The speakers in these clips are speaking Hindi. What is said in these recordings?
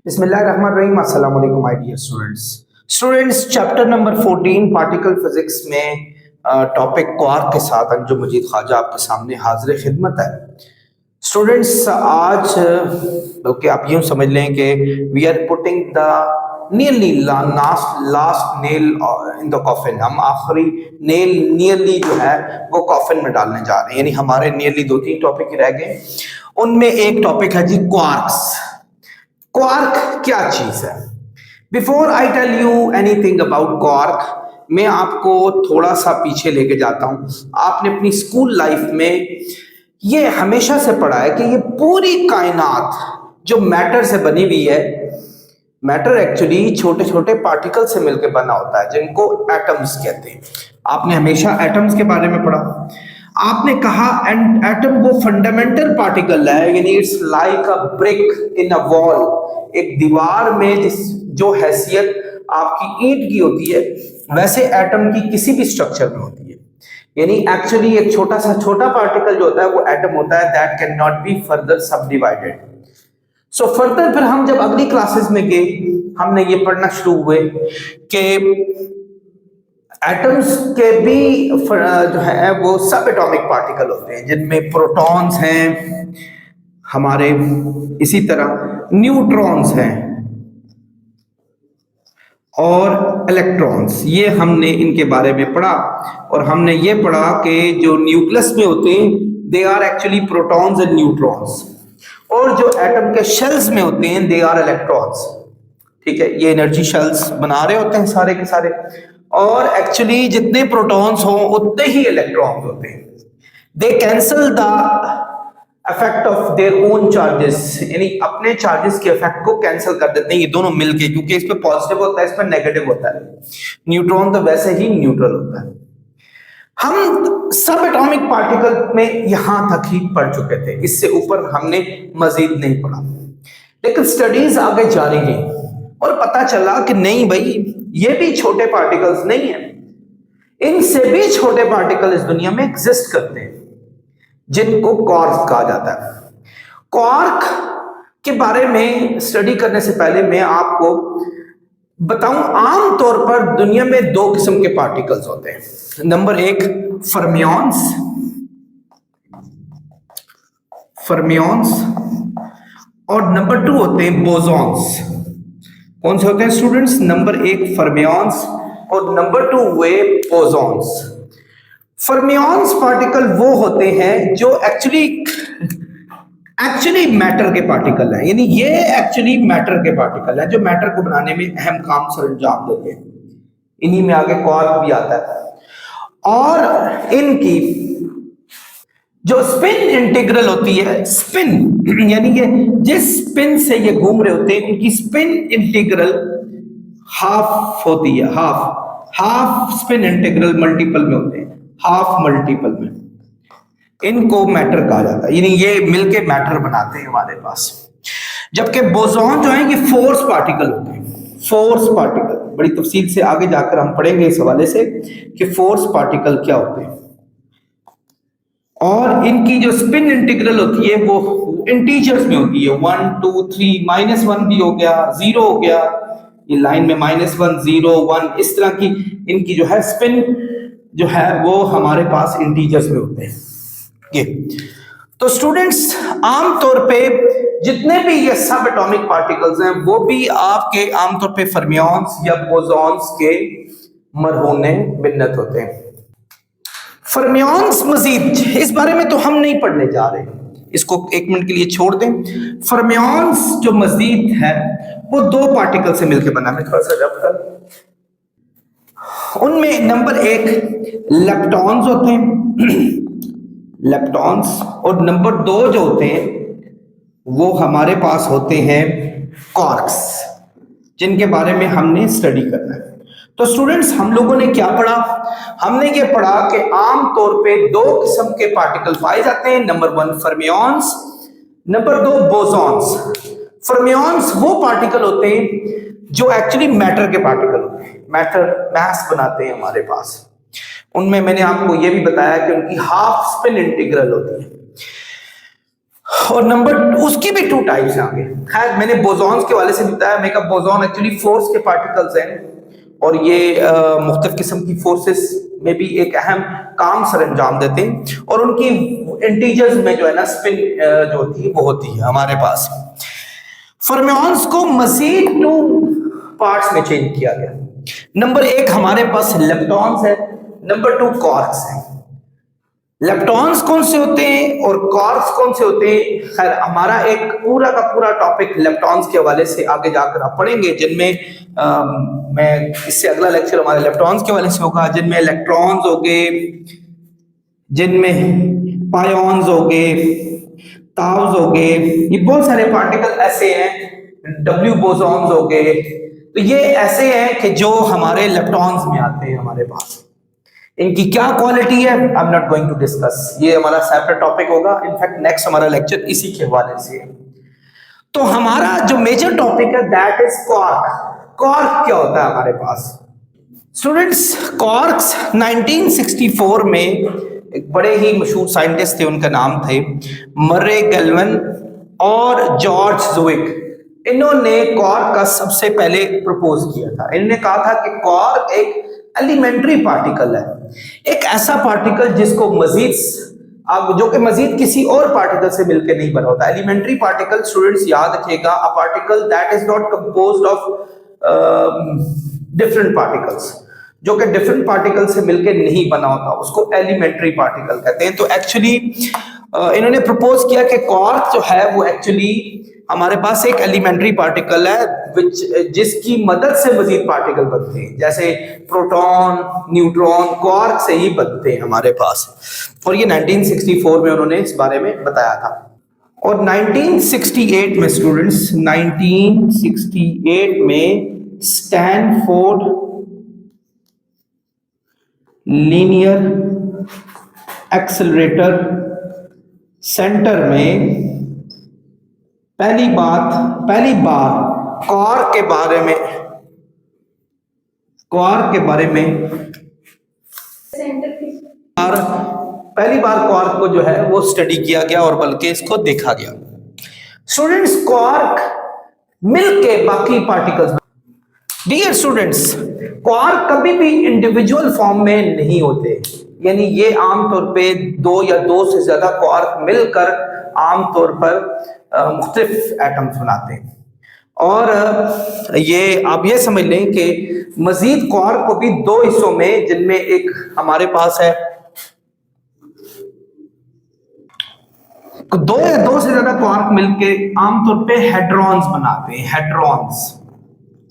बिस्मिल्लाहिर्रहमानिर्रहीम। अस्सलाम वालेकुम my dear students chapter number 14 particle physics में टॉपिक क्वार्क के साथ अंजुम मजीद ख्वाजा आपके सामने हाजिर खिदमत है। स्टूडेंट्स आज बल्कि आप यूं समझ लें कि we are putting the nearly last nail in the coffin. हम आखिरी नेल नियरली जो है वो कॉफिन में डालने जा रहे हैं, यानी हमारे नियरली 2-3 टॉपिक रह गए। उनमें एक टॉपिक है जी क्वार्क्स। क्वार्क क्या चीज है? Before I tell you anything about quark, मैं आपको थोड़ा सा पीछे लेके जाता हूं। आपने अपनी स्कूल लाइफ में ये हमेशा से पढ़ा है कि ये पूरी कायनात जो मैटर से बनी हुई है, मैटर एक्चुअली छोटे छोटे पार्टिकल से मिलकर बना होता है जिनको एटम्स कहते हैं। आपने हमेशा एटम्स के बारे में पढ़ा। आपने कहा एटम वो फंडामेंटल पार्टिकल है, यानी it's like a brick in a wall. एक दीवार में जो हैसियत आपकी ईंट की होती है, वैसे एटम की किसी भी स्ट्रक्चर में होती है। यानी एक्चुअली एक छोटा पार्टिकल जो होता है वो एटम होता है, that can not be further सब डिवाइडेड। सो फर्दर फिर हम जब अगली क्लासेस में गए, हमने ये पढ़ना शुरू हुए कि एटम्स के भी जो है वो सब एटॉमिक पार्टिकल होते हैं, जिनमें प्रोटॉन्स हैं हमारे, इसी तरह न्यूट्रॉन्स हैं और इलेक्ट्रॉन्स। ये हमने इनके बारे में पढ़ा और हमने ये पढ़ा कि जो न्यूक्लियस में होते हैं they are actually protons and neutrons, और जो एटम के शेल्स में होते हैं दे आर इलेक्ट्रॉन्स। ठीक है, ये एनर्जी शेल्स बना रहे होते हैं सारे के सारे, और एक्चुअली जितने प्रोटॉन्स हों उतने ही इलेक्ट्रॉन्स होते हैं। दे cancel the effect of their own charges, यानी अपने चार्जेस के इफेक्ट को कैंसिल कर देते हैं ये दोनों मिलके, क्योंकि इस पे पॉजिटिव होता है, इस पे नेगेटिव होता है। न्यूट्रॉन तो वैसे ही न्यूट्रल होता है। हम सब एटॉमिक पार्टिकल में यहां तक ही पढ़ चुके थे, इससे ऊपर हमने मजीद नहीं पढ़ा। लेकिन स्टडीज आगे जारी रही और पता चला कि नहीं भाई, ये भी छोटे पार्टिकल्स नहीं है, इनसे भी छोटे पार्टिकल इस दुनिया में एग्जिस्ट करते हैं जिनको क्वार्क कहा जाता है। क्वार्क के बारे में स्टडी करने से पहले मैं आपको बताऊं, आम तौर पर दुनिया में 2 किस्म के पार्टिकल्स होते हैं। नंबर 1 फर्मियॉन्स और नंबर 2 होते हैं बोसॉन्स। कौन से होते हैं स्टूडेंट्स? नंबर 1 फर्मियॉन्स और नंबर 2 हुए बोसॉन्स। फर्मियॉन्स पार्टिकल वो होते हैं जो एक्चुअली मैटर के पार्टिकल हैं, यानी ये एक्चुअली मैटर के पार्टिकल हैं जो मैटर को बनाने में अहम काम सरंजाम देते हैं। इन्हीं में आगे क्वार्क भी आता है। और इनकी जो स्पिन इंटीग्रल होती है, स्पिन यानी ये जिस स्पिन से ये घूम रहे होते हैं, इनकी स्पिन इंटीग्रल हाफ होती है। हाफ स्पिन इंटीग्रल मल्टीपल में होते हैं, हाफ मल्टीपल में इनको मैटर कहा जाता है, यानी ये मिलके मैटर बनाते हैं हमारे पास। जबकि बोसॉन जो है ये फोर्स पार्टिकल होते हैं। फोर्स पार्टिकल बड़ी तफसील से आगे जाकर हम पढ़ेंगे इस हवाले से कि फोर्स पार्टिकल क्या होते हैं, और इनकी जो स्पिन इंटीग्रल होती है वो इंटीजर्स में होती है। 1 2 3 -1 भी हो गया, 0 हो गया, ये लाइन में -1 0 1 इस तरह की इनकी जो है स्पिन जो है वो हमारे पास इंटीजर्स में होते हैं ये। तो स्टूडेंट्स आमतौर पे जितने भी ये सब एटॉमिक पार्टिकल्स हैं वो भी आपके आमतौर पे फर्मियॉन्स या बोसॉन्स के मरहूने बिन्नत होते हैं। फर्मियॉन्स मजीद इस बारे में तो हम नहीं पढ़ने जा रहे, इसको 1 मिनट के लिए छोड़ दें। फर्मियॉन्स जो मजीद है वो 2 पार्टिकल से मिलकर बना है। थोड़ा सा रब कर, उनमें नंबर 1 लेप्टॉन्स होते हैं लेप्टॉन्स, और नंबर 2 जो होते हैं वो हमारे पास होते हैं क्वार्क्स, जिनके बारे में हमने स्टडी करना है। तो स्टूडेंट्स हम लोगों ने क्या पढ़ा? हमने ये पढ़ा कि आम तौर पे 2 किस्म के पार्टिकल पाए जाते हैं। Number 1 fermions, number 2 bosons. Fermions वो पार्टिकल होते हैं जो एक्चुअली मैटर के पार्टिकल होते हैं, मैटर मैस बनाते हैं हमारे पास। उनमें मैंने आपको यह भी बताया कि उनकी हाफ स्पिन इंटीग्रल होती है। और नंबर उसकी भी 2 टाइप्स हैं आगे। खैर मैंने बोसॉन्स के वाले से बताया, मैं कहा बोसॉन एक्चुअली फोर्स के पार्टिकल्स हैं और ये मुख्तलिफ किस्म की फोर्सेस में भी एक अहम काम सर अंजाम देते हैं और उनकी इंटीजर्स में जो है ना स्पिन जो होती है वो होती है हमारे पास। फर्मियंस को मजीद 2 पार्ट्स में चेंज किया गया। नंबर 1 हमारे पास लेप्टॉन्स है, नंबर 2 क्वार्क्स है। लेप्टॉन्स कौन से होते हैं और क्वार्क्स कौन से होते हैं, खैर हमारा एक पूरा का पूरा टॉपिक लेप्टॉन्स के हवाले से आगे जाकर आप पढ़ेंगे, जिनमें मैं इससे अगला लेक्चर हमारे लेप्टॉन्स के हवाले से होगा, जिनमें इलेक्ट्रॉन्स हो गए, जिनमें पायोन्स हो गए, ताउस हो गए, ये बहुत सारे पार्टिकल ऐसे हैं, डब्ल्यू बोसॉन्स हो गए, तो ये ऐसे हैं कि जो हमारे लेप्टॉन्स में आते हैं हमारे पास। इनकी क्या क्वालिटी है I am not going to discuss, ये हमारा सेपरेट टॉपिक होगा, इनफैक्ट नेक्स्ट हमारा लेक्चर इसी के हवाले से है। तो हमारा जो मेजर टॉपिक है दैट इज क्वार्क। क्वार्क क्या होता है हमारे पास स्टूडेंट्स? क्वार्क्स 1964 में एक बड़े ही मशहूर साइंटिस्ट थे, उनका नाम थे मर्रे गेल्विन और जॉर्ज ज़ुइक। इन्होंने क्वार्क का सबसे पहले प्रपोज किया था। इन्होंने कहा था कि क्वार्क एक एलिमेंट्री पार्टिकल है, एक ऐसा पार्टिकल जिसको मजीद जो कि मजीद किसी और पार्टिकल से मिलकर नहीं बना होता। एलिमेंट्री पार्टिकल स्टूडेंट्स याद रखिएगा, a particle that is not composed of different particles, जो कि डिफरेंट पार्टिकल से मिलकर नहीं बना होता, उसको एलिमेंट्री पार्टिकल कहते हैं। तो एक्चुअली इन्होंने प्रपोज किया कि क्वार्क जो है वो एक्चुअली हमारे पास एक एलिमेंट्री पार्टिकल है जिसकी मदद से मजीद पार्टिकल बनते हैं, जैसे प्रोटॉन, न्यूट्रॉन, क्वार्क से ही बनते हैं हमारे पास। और ये 1964 में उन्होंने इस बारे में बताया था। और 1968 में स्टूडेंट्स 1968 में स्टैनफोर्ड लीनियर एक्सेलरेटर सेंटर में पहली बार क्वार्क के बारे में पहली बार क्वार्क को जो है वो स्टडी किया गया और बल्कि इसको देखा गया। स्टूडेंट्स क्वार्क मिलके बाकी पार्टिकल्स, डियर स्टूडेंट्स क्वार्क कभी भी इंडिविजुअल फॉर्म में नहीं होते, यानी ये आमतौर पे 2 या 2 से ज्यादा क्वार्क मिलकर आमतौर पर मुख्तलिफ एटम्स बनाते हैं। और ये आप ये समझ लें कि मजीद क्वार्क को भी 2 हिस्सों में, जिनमें एक हमारे पास है 2 या 2 से ज्यादा क्वार्क मिलके आमतौर पे हेड्रॉन्स बनाते हैं। हेड्रॉन्स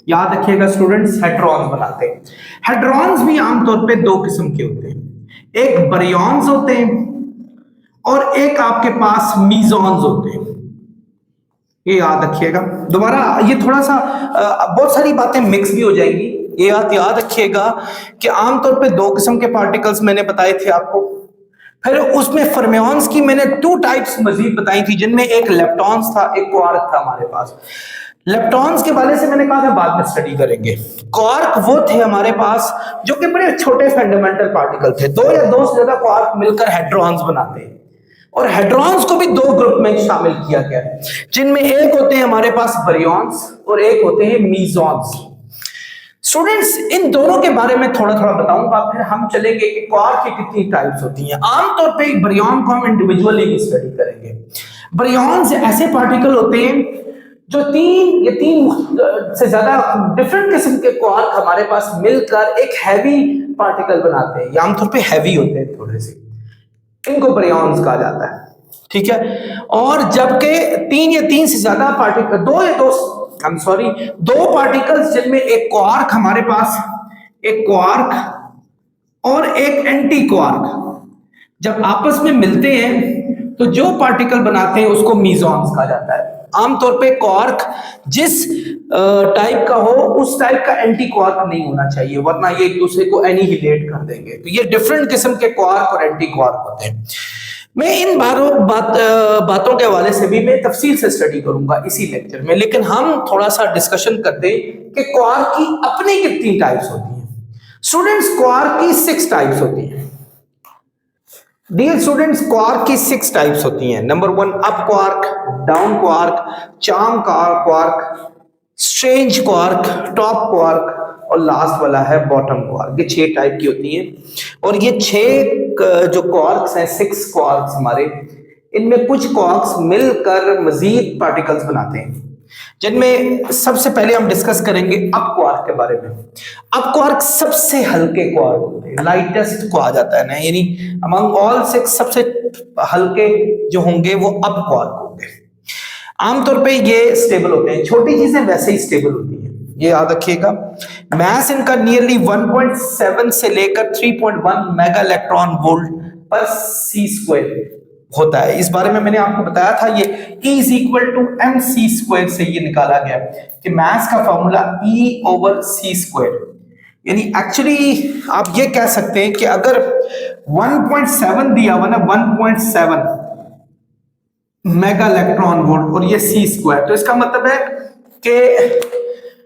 याद रखिएगा स्टूडेंट्स, हेड्रॉन्स बनाते हैं। हेड्रॉन्स भी आमतौर पे 2 किस्म के होते हैं, एक बरियॉन्स होते हैं और एक आपके पास मीजॉन्स होते हैं। ये याद रखिएगा। दोबारा ये थोड़ा सा बहुत सारी बातें मिक्स भी हो जाएंगी, ये बात याद रखिएगा कि आमतौर पे 2 किस्म के पार्टिकल्स मैंने बताए थे आपको। फिर उसमें फर्मियंस की मैंने 2 टाइप्स मजीद बताई थी, जिनमें एक लेप्टॉन्स था, एक क्वार्क था हमारे पास। लेप्टॉन्स के बारे से मैंने कहा था बाद में स्टडी करेंगे। क्वार्क वो थे हमारे पास जो कि बड़े छोटे फंडामेंटल पार्टिकल थे। 2 या 2 से ज्यादा क्वार्क मिलकर हेड्रॉन्स बनाते हैं और हेड्रॉन्स को भी 2 ग्रुप में शामिल किया गया है, जिनमें एक होते हैं हमारे पास बरियॉन्स और एक होते हैं मीजॉन्स। स्टूडेंट्स इन दोनों के बारे में थोड़ा थोड़ा बताऊंगा, फिर हम चलेंगे कि क्वार्क की कितनी टाइप्स होती हैं। आमतौर पे बरियॉन को हम इंडिविजुअली भी स्टडी करेंगे। बरियॉन्स ऐसे पार्टिकल होते हैं जो 3 या 3 से ज्यादा डिफरेंट किस्म के क्वार्क हमारे पास मिलकर एक हैवी पार्टिकल बनाते हैं। ये आमतौर पे हैवी होते हैं थोड़े से, इनको बरियॉन्स कहा जाता है, ठीक है। और जबकि 3 या 3 से ज्यादा पार्टिकल, 2 पार्टिकल्स जिनमें एक क्वार्क हमारे पास, एक क्वार्क और एक एंटी क्वार्क जब आपस में मिलते हैं तो जो पार्टिकल बनाते हैं उसको मीजॉन्स कहा जाता है। आमतौर पे क्वार्क जिस टाइप का हो उस टाइप का एंटी क्वार्क नहीं होना चाहिए, वरना ये एक दूसरे को एनिहिलेट कर देंगे। तो ये डिफरेंट किस्म के क्वार्क और एंटी क्वार्क होते हैं। मैं इन बातों के हवाले से भी मैं तफसील से स्टडी करूंगा इसी लेक्चर में, लेकिन हम थोड़ा सा डिस्कशन करते हैं कि क्वार्क की अपनी कितनी टाइप्स होती हैं। स्टूडेंट्स क्वार्क की 6 टाइप्स होती हैं। डियर स्टूडेंट्स, क्वार्क की 6 टाइप्स होती हैं। Number 1 up quark, down quark, charm quark, strange quark, top quark और लास्ट वाला है बॉटम क्वार्क। ये 6 टाइप की होती हैं और ये 6 जो क्वार्क्स हैं, 6 क्वार्क्स हमारे, इनमें कुछ क्वार्क्स मिलकर मजीद पार्टिकल्स बनाते हैं, जिनमें सबसे पहले हम डिस्कस करेंगे अप क्वार्क के बारे में। अप क्वार्क सबसे हल्के क्वार्क होते हैं, लाइटेस्ट कहा जाता है ना, यानी अमंग ऑल 6 सबसे हल्के जो होंगे वो अप क्वार्क होंगे। आमतौर पे ये स्टेबल होते हैं, छोटी चीजें वैसे ही स्टेबल होती हैं, ये याद रखिएगा। मास इनका नियरली 1.7 से लेकर 3.1 मेगा इलेक्ट्रॉन वोल्ट पर सी स्क्वायर होता है। इस बारे में मैंने आपको बताया था, ये E is equal to M C square से ये निकाला गया कि मास का formula E over C square, यानी एक्चुअली आप ये कह सकते हैं कि अगर 1.7 दिया हुआ ना, 1.7 मेगा इलेक्ट्रॉन वोल्ट और ये सी स्क्वायर, तो इसका मतलब है कि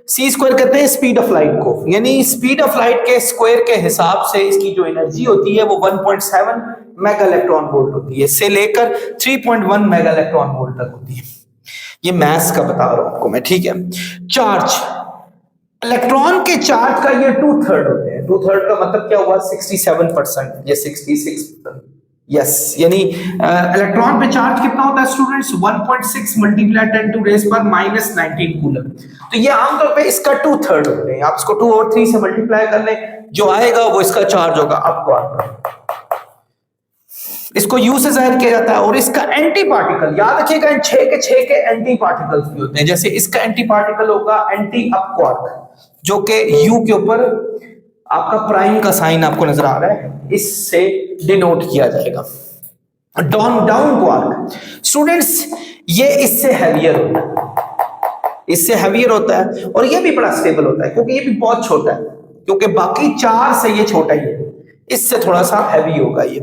सी स्क्वायर कहते हैं स्पीड ऑफ लाइट को, यानी स्पीड ऑफ लाइट के स्क्वायर के हिसाब से इसकी जो एनर्जी होती है वो 1.7 मेगा इलेक्ट्रॉन वोल्ट होती है, से लेकर 3.1 मेगा इलेक्ट्रॉन वोल्ट तक होती है। ये मैथ्स का बता रहा हूं आपको मैं, ठीक है। चार्ज, इलेक्ट्रॉन के चार्ज का ये 2/3 होते हैं। 2/3 का मतलब क्या हुआ, 67% या 66%। यस, यानी इलेक्ट्रॉन पे चार्ज कितना होता है स्टूडेंट्स, 1.6 मल्टीप्लाई 10 टू रेज पर -19 कूलम। तो ये आमतौर पे इसका 2/3 होते हैं। आप इसको 2 और 3 से मल्टीप्लाई कर लें, जो आएगा वो इसका चार्ज होगा अप क्वार्क। इसको यू से जाहिर किया जाता है। और इसका एंटी पार्टिकल याद रखिएगा, इन 6 के एंटी पार्टिकल्स भी होते हैं। जैसे इसका एंटी पार्टिकल होगा एंटी अप क्वार्क, जो कि यू के ऊपर आपका प्राइम का साइन आपको नजर आ रहा है, इससे डिनोट किया जाएगा। डाउन क्वार्क स्टूडेंट्स, ये इससे हैवियर होता है, इससे हैवियर होता है और ये भी बड़ा स्टेबल होता है, क्योंकि ये भी बहुत छोटा है, क्योंकि बाकी 4 से ये छोटा ही है, इससे थोड़ा सा हैवी होगा ये।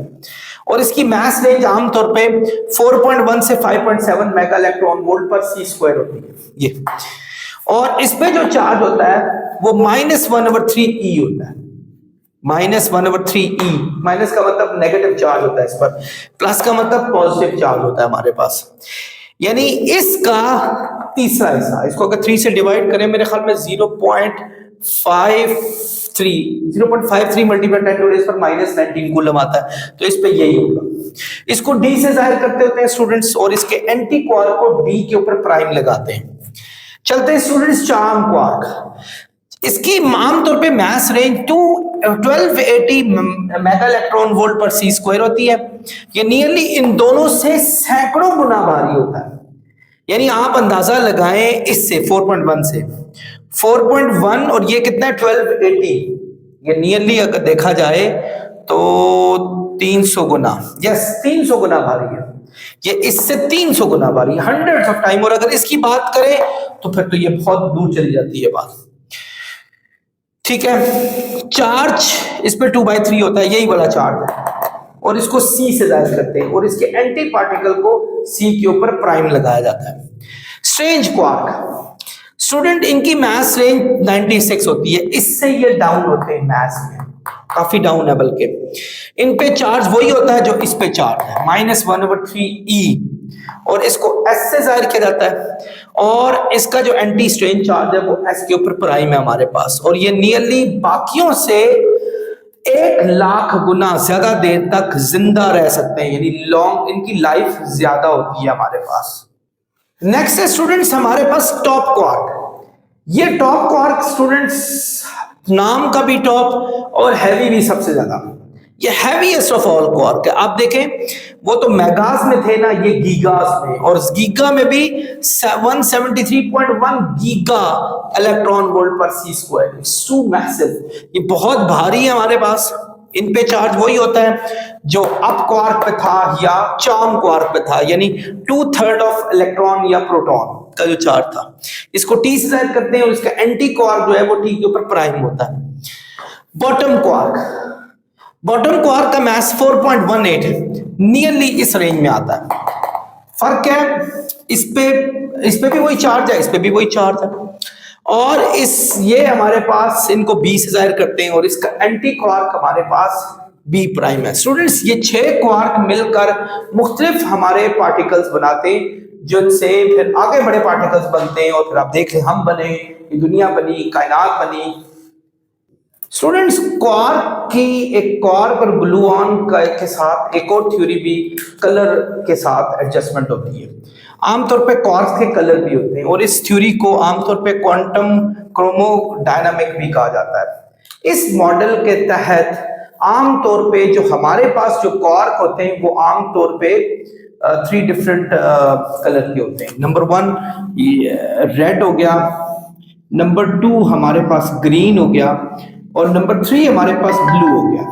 और इसकी मास रेंज आमतौर पे 4.1 से 5.7 मेगा इलेक्ट्रॉन वोल्ट पर सी स्क्वायर होती है ये। और इसमें जो चार्ज होता है वो -1/3 E होता है। -1/3 E, माइनस का मतलब नेगेटिव चार्ज होता है इस पर, प्लस का मतलब पॉजिटिव चार्ज होता है हमारे पास। यानी इसका तीसरा हिस्सा, इसको अगर 3 से डिवाइड करें, मेरे ख्याल में 0.53 मल्टीप्लाई 10 टू रेज पर -19 कूलम आता है, तो इस पे यही होगा। इसको D से जाहिर करते होते हैं स्टूडेंट्स, और इसके एंटी क्वार्क को D के ऊपर प्राइम लगाते हैं। चलते हैं स्टूडेंट्स चार्म क्वार्क। इसकी आमतौर पे मास रेंज 1280 मेगा इलेक्ट्रॉन वोल्ट पर सी स्क्वायर होती है। ये नियरली इन दोनों से सैकड़ों गुना भारी होता है। यानी आप अंदाजा लगाएं, इससे 4.1 से 4.1 और ये कितना है 1280, ये नियरली अगर देखा जाए तो 300 गुना, यस 300 गुना भारी है ये, इससे 300 गुना भारी, हंड्रेड्स ऑफ टाइम। और अगर इसकी बात करें तो फिर तो ये बहुत दूर चली जाती है बात, ठीक है। चार्ज इस पे 2/3 होता है, यही वाला चार्ज है, और इसको C से जाहिर करते हैं, और इसके एंटी पार्टिकल को C के ऊपर प्राइम लगाया जाता है। स्ट्रेंज क्वार्क स्टूडेंट, इनकी मास रेंज 96 होती है, इससे ये डाउन होते हैं मास में, काफी डाउन है, बल्कि इन पे चार्ज वही होता है जो इस पे चार्ज है, -1/3 E, और इसको S से जाहिर किया जाता है, और इसका जो एंटी स्ट्रेन चार्ज है वो S के ऊपर प्राइम है हमारे पास, और ये नियरली बाकियों से 1,00,000 गुना ज्यादा देर तक जिंदा रह सकते हैं, यानी लॉन्ग, इनकी लाइफ ज्यादा होती है हमारे पास। नेक्स्ट है स्टूडेंट्स हमारे पास टॉप क्वार्क। ये टॉप क्वार्क स्टूडेंट्स नाम का भी टॉप और हैवी भी सबसे ज्यादा, ये हैवीएस्ट ऑफ ऑल क्वार्क है। आप देखें, वो तो मेगास में थे ना, ये गीगास में, और गीगा में भी 173.1 गीगा इलेक्ट्रॉन वोल्ट पर सी स्क्वायर, इट्स टू मैसिव, ये बहुत भारी है हमारे पास। इन पे चार्ज वही होता है जो अप क्वार्क पे था या चार्म क्वार्क पे था, यानी 2/3 ऑफ इलेक्ट्रॉन या प्रोटॉन का जो चार्ज था, इसको T से जाहिर करते हैं, और इसका एंटी क्वार्क जो है वो T के ऊपर प्राइम होता है। बॉटम क्वार्क का मास 4.18, नियरली इस रेंज में आता है। फर्क क्या है, इस पे भी वही चार्ज है, इस पे भी वही चार्ज है, और ये हमारे पास इनको B से जाहिर करते हैं, और इसका एंटी क्वार्क हमारे पास बी प्राइम है। स्टूडेंट्स ये 6 क्वार्क मिलकर मुख्तलिफ हमारे पार्टिकल्स बनाते हैं, जिनसे फिर आगे बड़े पार्टिकल्स बनते हैं, और फिर आप देख लें हम बने, ये दुनिया बनी, कायनात बनी। स्टूडेंट्स क्वार्क की एक क्वार्क और ग्लूऑन के साथ एक और थ्योरी भी कलर के साथ एडजस्टमेंट होती है। आमतौर पे क्वार्क्स के कलर भी होते हैं, और इस थ्योरी को आमतौर पे क्वांटम क्रोमोडायनामिक भी कहा जाता है। इस मॉडल के तहत आमतौर पे जो हमारे पास जो क्वार्क होते हैं वो आमतौर पे 3 डिफरेंट कलर के होते हैं। नंबर 1 रेड हो गया, नंबर 2 हमारे पास ग्रीन हो गया, और नंबर 3 हमारे पास ब्लू हो गया।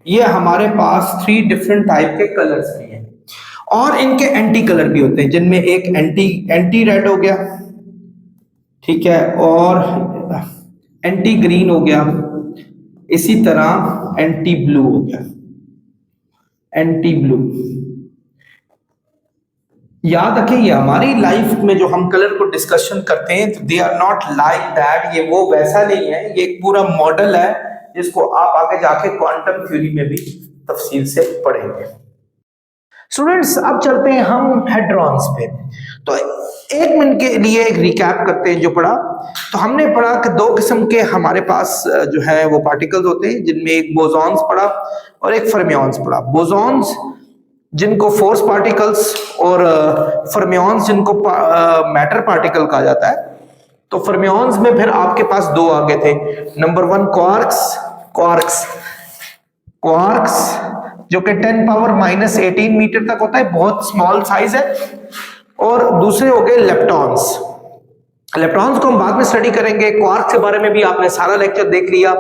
ये हमारे पास 3 डिफरेंट टाइप के कलर्स भी हैं, और इनके एंटी कलर भी होते हैं, जिनमें एक एंटी रेड हो गया, ठीक है, और एंटी ग्रीन हो गया, इसी तरह एंटी ब्लू हो गया, एंटी ब्लू। याद रखें, ये हमारी लाइफ में जो हम कलर को डिस्कशन करते हैं, तो they are not like that, ये वो वैसा नहीं है, ये एक पूरा मॉडल है जिसको आप आगे जाके क्वांटम थ्योरी में भी तफसील से पढ़ेंगे। स्टूडेंट्स अब चलते हैं हम हेड्रॉन्स पे। तो 1 मिनट के लिए एक रिकैप करते हैं जो पढ़ा। तो हमने पढ़ा कि 2 किस्म के हमारे पास जो है वो पार्टिकल्स होते हैं, जिनमें एक बोसॉन्स पढ़ा और एक फर्मियॉन्स पढ़ा। बोसॉन्स जिनको फोर्स पार्टिकल्स, और फर्मियॉन्स जिनको मैटर पार्टिकल कहा जाता है। तो फर्मियॉन्स में फिर आपके पास 2 आगे थे। नंबर 1 क्वार्क्स जो कि 10⁻⁻18 मीटर तक होता है, बहुत स्मॉल साइज है। और दूसरे हो गए लेप्टॉन्स। इलेक्ट्रॉन्स को हम बाद में स्टडी करेंगे। क्वार्क्स के बारे में भी आपने सारा लेक्चर देख लिया।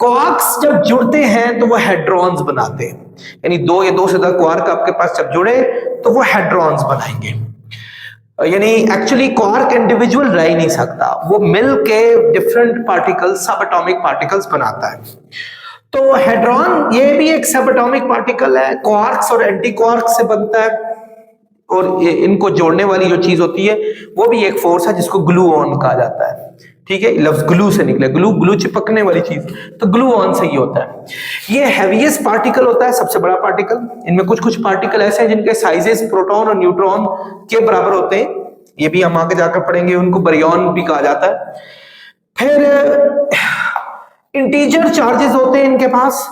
क्वार्क्स जब जुड़ते हैं तो वो हेड्रॉन्स बनाते हैं, यानी 2 या 2 से ज्यादा क्वार्क आपके पास जब जुड़े तो वो हेड्रॉन्स बनाएंगे। यानी एक्चुअली क्वार्क इंडिविजुअल रह ही नहीं सकता, वो मिल के डिफरेंट पार्टिकल्स, सब एटॉमिक पार्टिकल्स बनाता है। तो हेड्रॉन ये भी एक सब एटॉमिक पार्टिकल है, क्वार्क्स और एंटी क्वार्क से बनता है, और इनको जोड़ने वाली जो चीज होती है वो भी एक फोर्स है जिसको ग्लूऑन कहा जाता है। ठीक है, लफ्ज ग्लू से निकले, ग्लू चिपकने वाली चीज, तो ग्लूऑन से ही होता है। ये हैवीएस्ट पार्टिकल होता है, सबसे बड़ा पार्टिकल। इनमें कुछ पार्टिकल ऐसे हैं जिनके साइजेस प्रोटॉन और न्यूट्रॉन के बराबर होते हैं, ये भी हम आगे जाकर पढ़ेंगे। उनको बारियन भी कहा जाता है। फिर इंटीजर चार्जेस होते हैं इनके पास।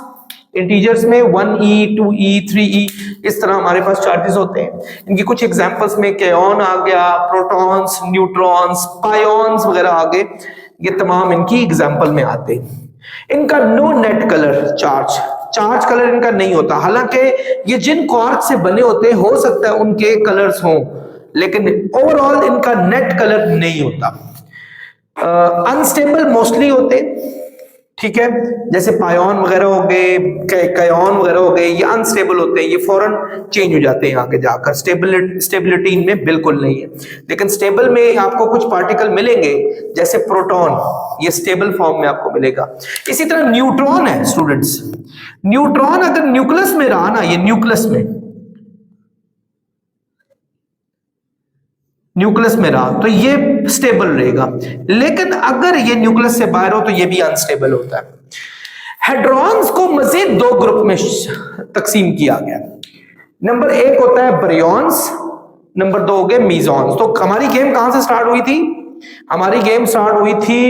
इंटीजर्स में 1e 2e 3e इस तरह हमारे पास चार्जेस होते हैं। इनकी कुछ एग्जांपल्स में केऑन आ गया, प्रोटॉन्स, न्यूट्रॉन्स, पायोन्स वगैरह आ गए, ये तमाम इनकी एग्जांपल में आते हैं। इनका no net colour charge colour इनका नहीं होता। हालांकि ये जिन क्वार्क से बने होते हैं हो सकता है उनके कलर्स हों, लेकिन ओवरऑल इनका नेट कलर नहीं होता। अनस्टेबल मोस्टली होते, ठीक है, जैसे पायोन वगैरह हो गए, कायोन वगैरह हो गए, ये अनस्टेबल होते हैं, ये फौरन चेंज हो जाते हैं आगे जाकर। स्टेबिलिटी इनमें बिल्कुल नहीं है। लेकिन स्टेबल में आपको कुछ पार्टिकल मिलेंगे, जैसे प्रोटॉन, ये स्टेबल फॉर्म में आपको मिलेगा। इसी तरह न्यूट्रॉन है स्टूडेंट्स। न्यूट्रॉन अगर न्यूक्लियस में रहा ना, ये न्यूक्लियस में रहा तो ये स्टेबल रहेगा, लेकिन अगर ये न्यूक्लियस से बाहर हो तो ये भी अनस्टेबल होता है। हेड्रॉन्स को मजीद 2 ग्रुप में तकसीम किया गया। नंबर 1 होता है बारियॉन्स, नंबर 2 हो गए मीजॉन्स। तो हमारी गेम कहां से स्टार्ट हुई थी? हमारी गेम स्टार्ट हुई थी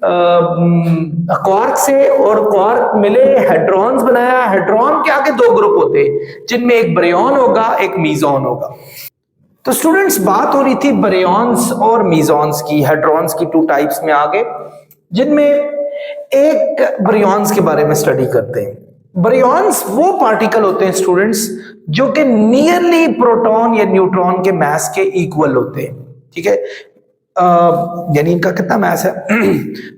क्वार्क से, और क्वार्क मिले, हेड्रॉन्स बनाया। हेड्रॉन के आगे 2 ग्रुप होते हैं, जिनमें एक बारियॉन होगा, एक मीजॉन होगा। तो स्टूडेंट्स बात हो रही थी बारियॉन्स और मीजॉन्स की, हेड्रॉन्स की 2 टाइप्स में आगे, जिनमें एक बारियॉन्स के बारे में स्टडी करते हैं। बारियॉन्स वो पार्टिकल होते हैं स्टूडेंट्स जो कि नियरली प्रोटॉन या न्यूट्रॉन के मास के इक्वल होते हैं। ठीक है, यानी इनका कितना मास है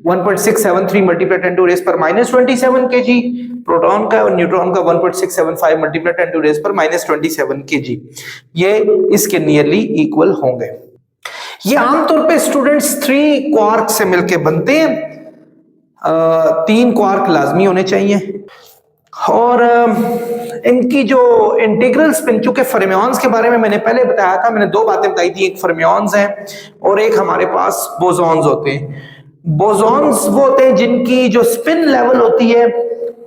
1.673 मल्टीप्लाई 10 टू रेज पर -27 kg प्रोटॉन का, और न्यूट्रॉन का 1.675 मल्टीप्लाई 10 टू रेज पर -27 kg। ये इसके नियरली इक्वल होंगे। ये आमतौर पे स्टूडेंट्स 3 क्वार्क से मिलके बनते हैं। 3 क्वार्क लाजमी होने चाहिए, और इनकी जो इंटीग्रल स्पिन, चूंकि फर्मियॉन्स के बारे में मैंने पहले बताया था, मैंने 2 बातें बताई थी, एक फर्मियॉन्स है और एक हमारे पास बोसॉन्स होते हैं। बोसॉन्स वो होते हैं जिनकी जो स्पिन लेवल होती है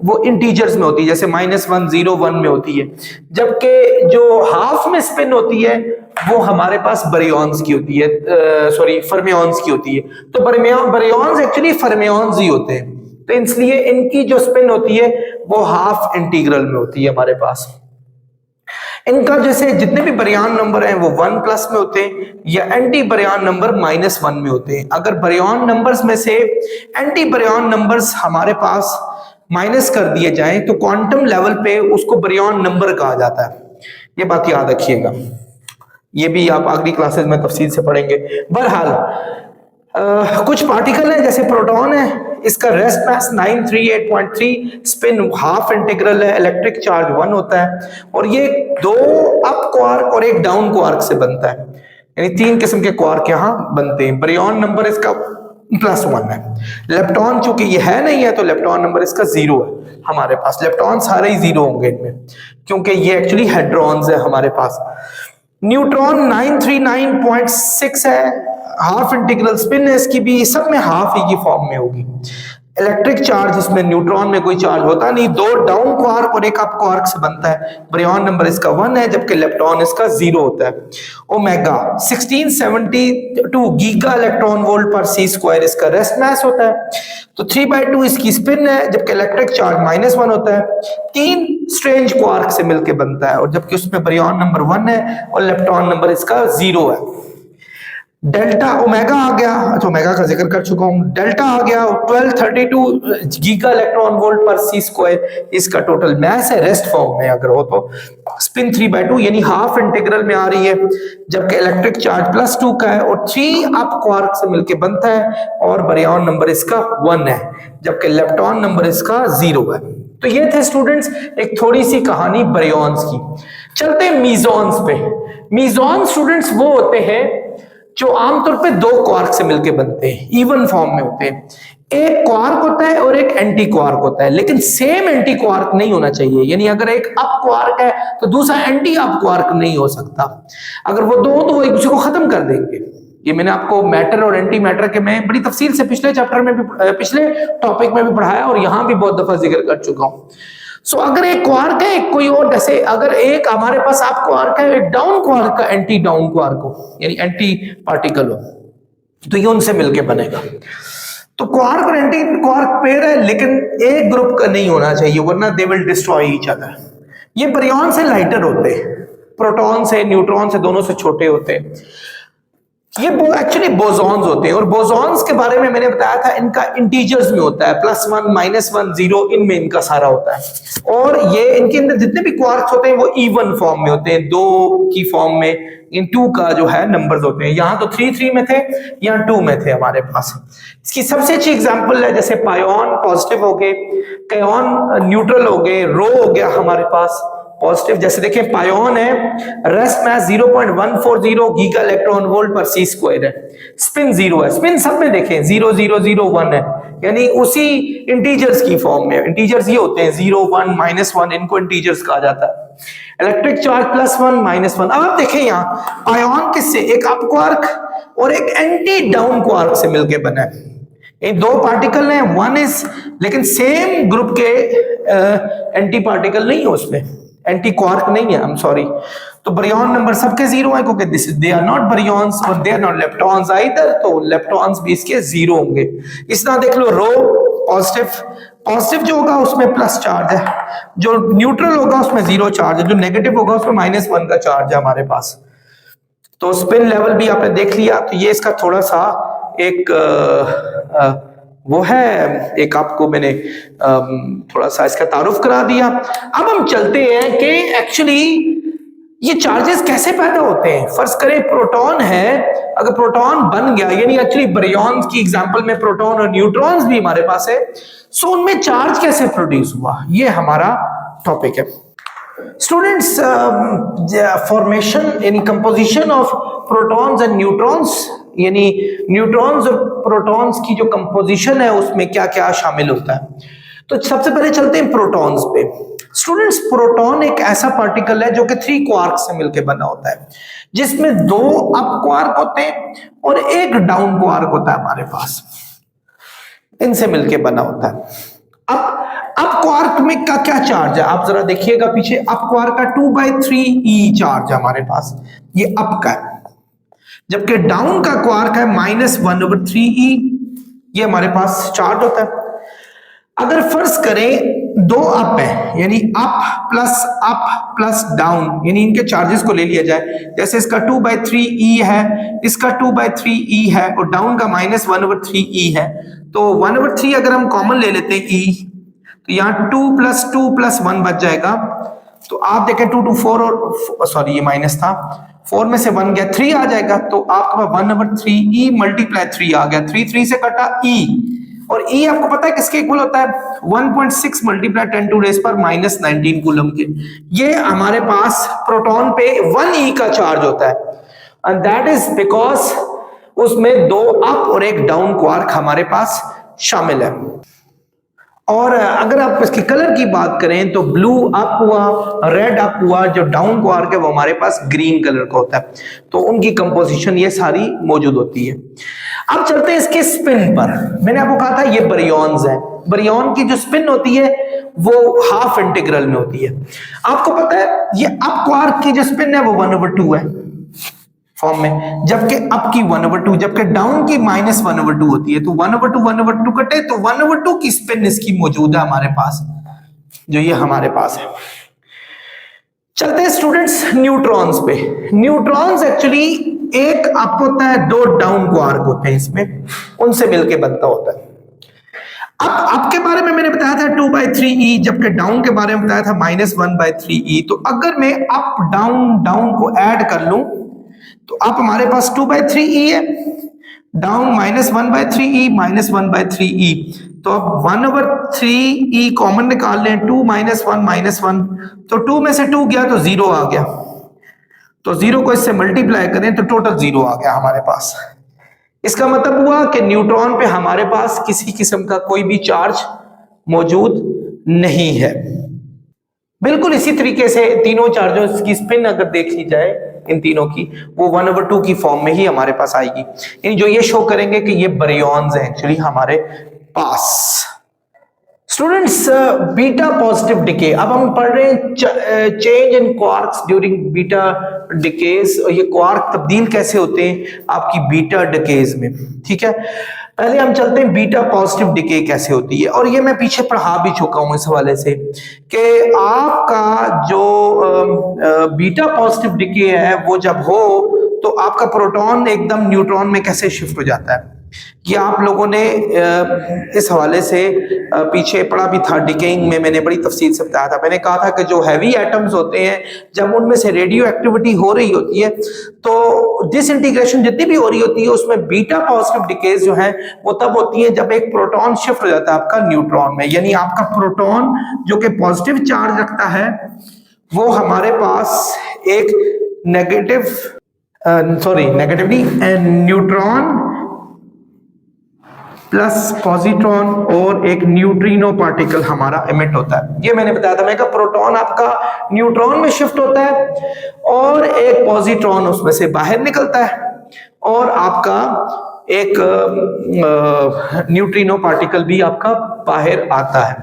वो इंटीजर्स में होती है, जैसे -1 0 1 में होती है, जबकि जो हाफ में स्पिन होती है वो हमारे पास बारियॉन्स की होती है, सॉरी फर्मियॉन्स की होती है। तो बारियॉन्स एक्चुअली फर्मियॉन्स ही होते हैं, तो इसलिए इनकी जो स्पिन होती है वो हाफ इंटीग्रल में होती है हमारे पास। इनका जैसे जितने भी बारियॉन नंबर हैं वो 1 प्लस में होते हैं या एंटी बारियॉन नंबर -1 में होते हैं। अगर बारियॉन नंबर्स में से एंटी बारियॉन नंबर्स हमारे पास माइनस कर दिए जाएं तो क्वांटम लेवल पे उसको बारियॉन नंबर कहा जाता है। ये बात याद रखिएगा, ये भी आप अगली क्लासेस में तफसील से पढ़ेंगे। बहरहाल कुछ पार्टिकल है जैसे प्रोटॉन है, इसका rest mass 938.3, spin half integral है, इलेक्ट्रिक चार्ज 1 होता है और ये 2 अप क्वार्क और एक डाउन क्वार्क से बनता है, यानी 3 किस्म के क्वार्क यहाँ बनते हैं। बारियॉन नंबर इसका +1 है। लेप्टॉन चूंकि ये है नहीं है तो लेप्टॉन नंबर इसका 0 है हमारे पास। लेप्टॉन सारे ही 0 होंगे इनमें क्योंकि ये एक्चुअली हेड्रॉन्स है हमारे पास। न्यूट्रॉन 939.6 है, हाफ इंटीग्रल स्पिन है इसकी भी, सब में हाफ ही की फॉर्म में होगी। इलेक्ट्रिक चार्ज इसमें न्यूट्रॉन में कोई चार्ज होता नहीं, 2 डाउन क्वार्क और एक अप क्वार्क से बनता है। बारियॉन नंबर इसका 1 है जबकि लेप्टॉन इसका 0 होता है। ओमेगा 1672 गीगा इलेक्ट्रॉन वोल्ट पर c² इसका रेस्ट मास होता है। तो 3/2 इसकी स्पिन है जबकि इलेक्ट्रिक चार्ज -1 होता है। 3 स्ट्रेंज क्वार्क से मिलकर बनता है और जबकि उसमें बारियॉन नंबर 1 है और लेप्टॉन नंबर इसका 0 है। डेल्टा ओमेगा आ गया, अच्छा ओमेगा का जिक्र कर चुका हूं। डेल्टा आ गया 1232 गीगा इलेक्ट्रॉन वोल्ट पर c², इसका टोटल मास है रेस्ट फॉर्म में अगर हो तो। स्पिन 3/2 यानी हाफ इंटीग्रल में आ रही है जबकि इलेक्ट्रिक चार्ज +2 का है और 3 अप क्वार्क से मिलके बनता है और बारियॉन नंबर इसका 1 है जबकि लेप्टॉन नंबर इसका 0 है। तो ये थे स्टूडेंट्स एक थोड़ी सी कहानी बारियॉन्स की। चलते हैं मीजॉन्स पे। मीजॉन स्टूडेंट्स वो होते हैं जो आमतौर पे 2 क्वार्क से मिलके बनते हैं, इवन फॉर्म में होते हैं। एक क्वार्क होता है और एक एंटी क्वार्क होता है, लेकिन सेम एंटी क्वार्क नहीं होना चाहिए, यानी अगर एक अप क्वार्क है तो दूसरा एंटी अप क्वार्क नहीं हो सकता। अगर वो 2 तो वो एक दूसरे को खत्म कर देंगे। ये मैंने आपको मैटर और एंटी मैटर के में बड़ी तफसील से पिछले चैप्टर में भी, पिछले टॉपिक में भी पढ़ाया और यहां भी बहुत दफा जिक्र कर चुका हूं। सो अगर एक क्वार्क है एक कोई और, जैसे अगर एक हमारे पास अप क्वार्क है एक डाउन क्वार्क का एंटी डाउन क्वार्क हो यानी एंटी पार्टिकल हो तो ये उनसे मिलके बनेगा। तो क्वार्क और एंटी क्वार्क पेयर है लेकिन एक ग्रुप का नहीं होना चाहिए वरना they will destroy each other. ये बारियॉन से लाइटर होते हैं, प्रोटॉन से न्यूट्रॉन से दोनों से छोटे होते हैं। ये एक्चुअली बोसॉन्स होते हैं और बोसॉन्स के बारे में मैंने बताया था इनका इंटीजर्स में होता है, +1 -1 0 इनमें इनका सारा होता है। और ये इनके अंदर जितने भी क्वार्क्स होते हैं वो इवन फॉर्म में होते हैं, 2 की फॉर्म में। इन 2 का जो है नंबर्स होते हैं, यहाँ तो 3 में थे, यहाँ 2 में थे हमारे पास। इसकी सबसे अच्छी एग्जांपल है जैसे पायोन पॉजिटिव हो गए, कायोन न्यूट्रल हो गए, रो हो गया हमारे पास पॉजिटिव। जैसे देखें पायोन है, rest mass 0.140 giga electron volt पर c² है, स्पिन 0 है। स्पिन सब में देखें 0 0 0 1 है, यानी उसी इंटीजर्स की फॉर्म में। इंटीजर्स ये होते हैं 0 1 -1, इनको इंटीजर्स कहा जाता है। Electric charge +1 -1। अब आप देखें यहाँ पायोन किससे, एक अप क्वार्क और एक एंटी डाउन क्वार्क से मिलकर बना है। ये 2 पार्टिकल हैं, 1 इज, लेकिन सेम ग्रुप के एंटी पार्टिकल नहीं है, उसमें एंटी क्वार्क नहीं है, आई एम सॉरी। तो बारियॉन नंबर सबके 0 है क्योंकि this they are not baryons और they are not leptons either, तो लेप्टॉन्स भी इसके 0 होंगे। इस तरह देख लो रो पॉजिटिव जो होगा उसमें प्लस चार्ज है, जो न्यूट्रल होगा उसमें 0 चार्ज है, जो नेगेटिव होगा उसमें -1 का चार्ज है हमारे पास। तो स्पिन लेवल भी आपने देख लिया। तो ये इसका थोड़ा सा एक वो है, एक आपको मैंने थोड़ा सा इसका तारुफ करा दिया। अब हम चलते हैं कि एक्चुअली ये चार्जेस कैसे पैदा होते हैं। फर्ज करें प्रोटॉन है, अगर प्रोटॉन बन गया यानी एक्चुअली बारियॉन्स की एग्जांपल में प्रोटॉन और न्यूट्रॉन्स भी हमारे पास है, सो उनमें चार्ज कैसे प्रोड्यूस हुआ, ये हमारा टॉपिक है स्टूडेंट्स। फॉर्मेशन यानी composition of protons and neutrons, यानी न्यूट्रॉन्स और प्रोटॉन्स की जो कंपोजिशन है उसमें क्या क्या शामिल होता है। तो सबसे पहले चलते हैं प्रोटॉन्स पे। स्टूडेंट्स प्रोटॉन एक ऐसा पार्टिकल है जो कि 3 क्वार्क से मिलकर बना होता है, जिसमें 2 अप क्वार्क होते हैं और एक डाउन क्वार्क होता है हमारे पास, इनसे मिलकर बना होता है। अब अप क्वार्क में का क्या चार्ज है, आप जरा देखिएगा पीछे, अप क्वार्क का 2/3e चार्ज है हमारे पास, ये अप का है, जबकि डाउन का क्वार्क है -1/3e, ये हमारे पास चार्ज होता है। अगर फर्ज करें दो अप है, यानी अप प्लस डाउन, यानी इनके चार्जेस को ले लिया जाए, जैसे इसका 2/3e है, इसका 2/3e है और डाउन का -1/3e है, तो 1/3 अगर हम कॉमन ले लेते हैं e, तो यहाँ 2 + 2 + 1 बच जाएगा। तो आप देखें 2 2 4 और सॉरी ये माइनस था, 4 में से 1 गया 3 आ जाएगा, तो आपका 1/3e × 3 आ गया, 3 3 से कटा e, और E आपको पता है किसके इक्वल होता है, 1.6 × 10⁻⁻19 कूलम के। ये हमारे पास प्रोटॉन पे 1e का चार्ज होता है, एंड दैट इज बिकॉज उसमें दो अप और एक डाउन क्वार्क हमारे पास शामिल है। और अगर आप इसकी कलर की बात करें तो ब्लू अप हुआ, रेड अप हुआ, जो डाउन क्वार्क है वो हमारे पास ग्रीन कलर का होता है, तो उनकी कंपोजिशन ये सारी मौजूद होती है। अब चलते हैं इसके स्पिन पर। मैंने आपको कहा था ये बरियॉन्स है, बरियॉन की जो स्पिन होती है वो हाफ इंटीग्रल में होती है। आपको पता है ये अप क्वार्क की जो स्पिन है वो 1/2 है फॉर्म में, जबकि अप की 1/2, जबकि डाउन की -1/2 होती है, तो 1/2 कटे तो 1/2 की स्पिन इसकी मौजूद है हमारे पास, जो ये हमारे पास है। चलते हैं स्टूडेंट्स न्यूट्रॉन्स पे। न्यूट्रॉन्स एक्चुअली एक अप होता है, दो डाउन क्वार्क होते हैं इसमें, उनसे मिलके बनता होता है। अब अप के बारे में मैंने बताया था 2/3e, जबकि डाउन के बारे में बताया था -1/3e। तो अगर मैं अप डाउन को ऐड कर लूं तो अप हमारे पास 2/3e है, डाउन -1/3e -1/3e, तो अब 1/3e कॉमन निकाल लें, 2 -1 -1, तो 2 में से 2 गया तो 0 आ गया, तो 0 को इससे मल्टीप्लाई करें तो टोटल 0 आ गया हमारे पास। इसका मतलब हुआ कि न्यूट्रॉन पे हमारे पास किसी किस्म का कोई भी चार्ज मौजूद नहीं है। बिल्कुल इसी तरीके से तीनों चार्जों की स्पिन अगर देख ली जाए इन तीनों की, वो 1/2 की फॉर्म में ही हमारे पास आएगी, यानी जो ये शो करेंगे कि ये बरियॉन्स हैं एक्चुअली हमारे पास। स्टूडेंट्स बीटा पॉजिटिव डिके, अब हम पढ़ रहे हैं change in quarks during beta decays, और ये क्वार्क तब्दील कैसे होते हैं आपकी बीटा डिकेज में, ठीक है। पहले हम चलते हैं बीटा पॉजिटिव डिके कैसे होती है, और ये मैं पीछे पढ़ा भी चुका हूं इस हवाले से कि आपका जो बीटा पॉजिटिव डिके है वो जब हो तो आपका प्रोटॉन एकदम न्यूट्रॉन में कैसे शिफ्ट हो जाता है। ये आप लोगों ने इस हवाले से पीछे पढ़ा भी था, डिकेइंग में मैंने बड़ी तफसील से बताया था। मैंने कहा था कि जो हैवी एटम्स होते हैं जब उनमें से रेडियो एक्टिविटी हो रही होती है तो डिसइंटीग्रेशन जितनी भी हो रही होती है उसमें बीटा पॉजिटिव डिकेज जो है वो तब होती है जब एक प्रोटॉन शिफ्ट हो जाता है आपका न्यूट्रॉन में, यानी आपका प्रोटॉन जो कि पॉजिटिव चार्ज रखता है वो हमारे पास एक नेगेटिवली न्यूट्रॉन प्लस पॉजिट्रॉन और एक न्यूट्रिनो पार्टिकल हमारा एमिट होता है। ये मैंने बताया था, मैं कहा प्रोटॉन आपका न्यूट्रॉन में शिफ्ट होता है और एक पॉजिट्रॉन उसमें से बाहर निकलता है और आपका एक न्यूट्रिनो पार्टिकल भी आपका बाहर आता है।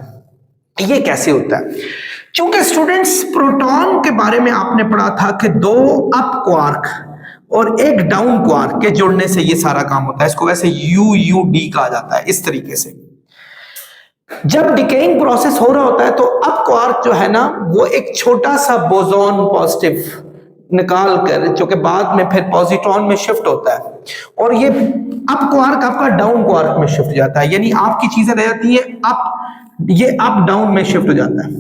ये कैसे होता है? चूंकि स्टूडेंट्स प्रोटॉन के बारे में आपने पढ़ा था कि दो अप क्वार्क और एक डाउन क्वार्क के जुड़ने से ये सारा काम होता है, इसको वैसे UUD कहा जाता है। इस तरीके से जब डिकेइंग प्रोसेस हो रहा होता है तो अप क्वार्क जो है ना वो एक छोटा सा बोसॉन पॉजिटिव निकाल कर जो कि बाद में फिर पॉजिट्रॉन में शिफ्ट होता है और ये अप क्वार्क आपका डाउन क्वार्क में शिफ्ट हो जाता है, यानी आपकी चीजें रह जाती है अप, ये अप डाउन में शिफ्ट हो जाता है,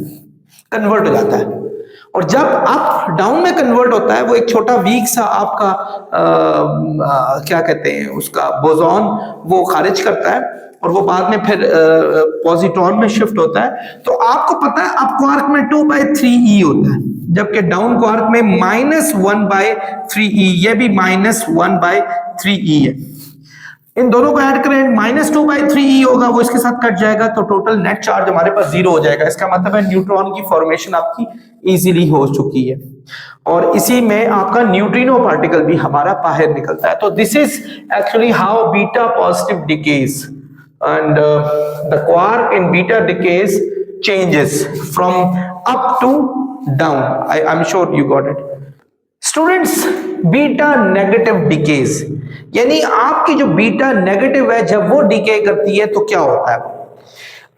कन्वर्ट हो जाता है। और जब अप डाउन में कन्वर्ट होता है वो एक छोटा वीक सा आपका क्या कहते हैं उसका बोसॉन वो खारिज करता है और वो बाद में फिर पॉजिट्रॉन में शिफ्ट होता है। तो आपको पता है अप क्वार्क में 2/3e होता है जबकि डाउन क्वार्क में -1/3e, ये भी -1/3e है। इन दोनों को ऐड करें -2/3e होगा, वो इसके साथ कट जाएगा तो टोटल नेट चार्ज हमारे पास 0 हो जाएगा। इसका मतलब है न्यूट्रॉन की फॉर्मेशन आपकी इजीली हो चुकी है और इसी में आपका न्यूट्रिनो पार्टिकल भी हमारा बाहर निकलता है। तो this is actually how beta positive decays and the quark in beta decays changes from up to down. I'm sure you got it. Students, beta negative decays, यानी आपकी जो बीटा नेगेटिव है जब वो डिके करती है तो क्या होता है?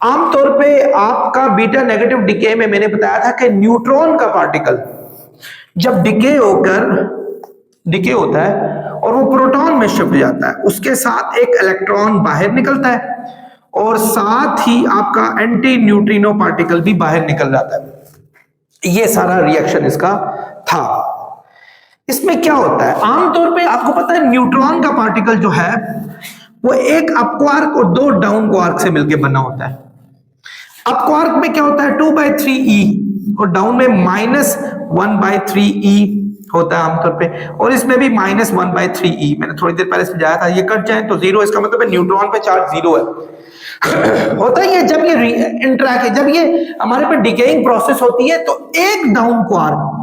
आमतौर पे आपका बीटा नेगेटिव डिके में मैंने बताया था कि न्यूट्रॉन का पार्टिकल जब डिके होता है और वो प्रोटॉन में शिफ्ट जाता है, उसके साथ एक इलेक्ट्रॉन बाहर निकलता है और साथ ही आपका एंटी न्यूट्रिनो पार्टिकल भी बाहर निकल जाता है। ये सारा रिएक्शन इसका था। इसमें क्या होता है, आमतौर पे आपको पता है न्यूट्रॉन का पार्टिकल जो है वो एक अप क्वार्क और दो डाउन क्वार्क से मिलकर बना होता है। अप क्वार्क में क्या होता है 2/3e और डाउन में -1/3e होता है आमतौर पे, और इसमें भी -1/3e। मैंने थोड़ी देर पहले समझाया था, ये कट जाए तो जीरो, इसका मतलब है न्यूट्रॉन पे चार्ज जीरो है। होता ही है जब ये इंटरैक्ट, जब ये हमारे पे डिकेइंग प्रोसेस होती है तो एक डाउन क्वार्क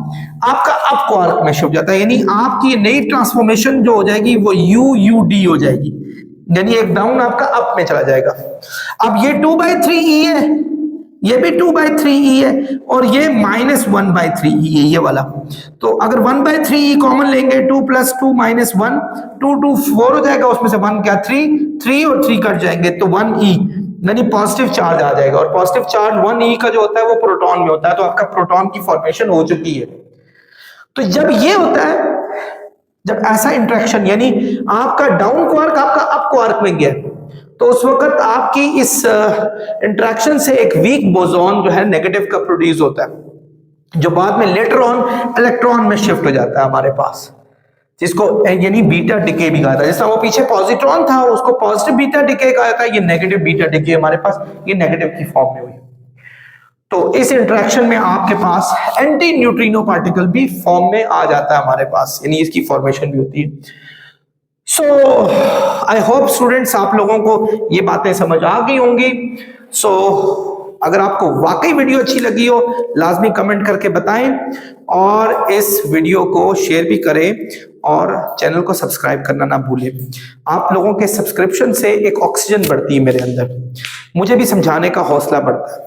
आपका अप क्वार्क में शिफ्ट जाता है, यानी आपकी नई ट्रांसफॉर्मेशन जो हो जाएगी वो UUD हो जाएगी, यानी एक डाउन आपका अप में चला जाएगा। अब ये 2/3e है, ये भी 2/3e है और ये -1/3e है ये वाला। तो अगर 1/3e कॉमन लेंगे, 2 + 2 - 1, 2 2 4 हो जाएगा, उसमें से 1 क्या 3 और 3 कट जाएंगे तो 1e, यानी पॉजिटिव चार्ज आ जाएगा, और पॉजिटिव चार्ज 1e का जो होता है वो प्रोटॉन में होता है, तो आपका प्रोटॉन की फॉर्मेशन हो चुकी है। तो जब ये होता है, जब ऐसा इंटरेक्शन, यानी आपका डाउन क्वार्क आपका अप क्वार्क में गया, तो उस वक्त आपकी इस इंटरेक्शन से एक वीक बोसॉन जो है नेगेटिव का प्रोड्यूस होता है, जो बाद में लेटर ऑन इलेक्ट्रॉन में शिफ्ट हो जाता है हमारे पास, जिसको यानी बीटा डिके भी कहा था। जैसा वो पीछे पॉजिट्रॉन था उसको पॉजिटिव बीटा डिके कहा था, ये नेगेटिव बीटा डिके हमारे पास ये नेगेटिव की फॉर्म में हुई। तो इस इंटरेक्शन में आपके पास एंटी न्यूट्रिनो पार्टिकल भी फॉर्म में आ जाता है हमारे पास, यानी इसकी फॉर्मेशन भी होती है। सो आई होप स्टूडेंट्स आप लोगों को ये बातें समझ आ गई होंगी। सो अगर आपको वाकई वीडियो अच्छी लगी हो लाजमी कमेंट करके बताएं और इस वीडियो को शेयर भी करें और चैनल को सब्सक्राइब करना ना भूलें। आप लोगों के सब्सक्रिप्शन से एक ऑक्सीजन बढ़ती है मेरे अंदर, मुझे भी समझाने का हौसला बढ़ता है।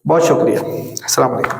बहुत शुक्रिया। अस्सलाम वालेकुम।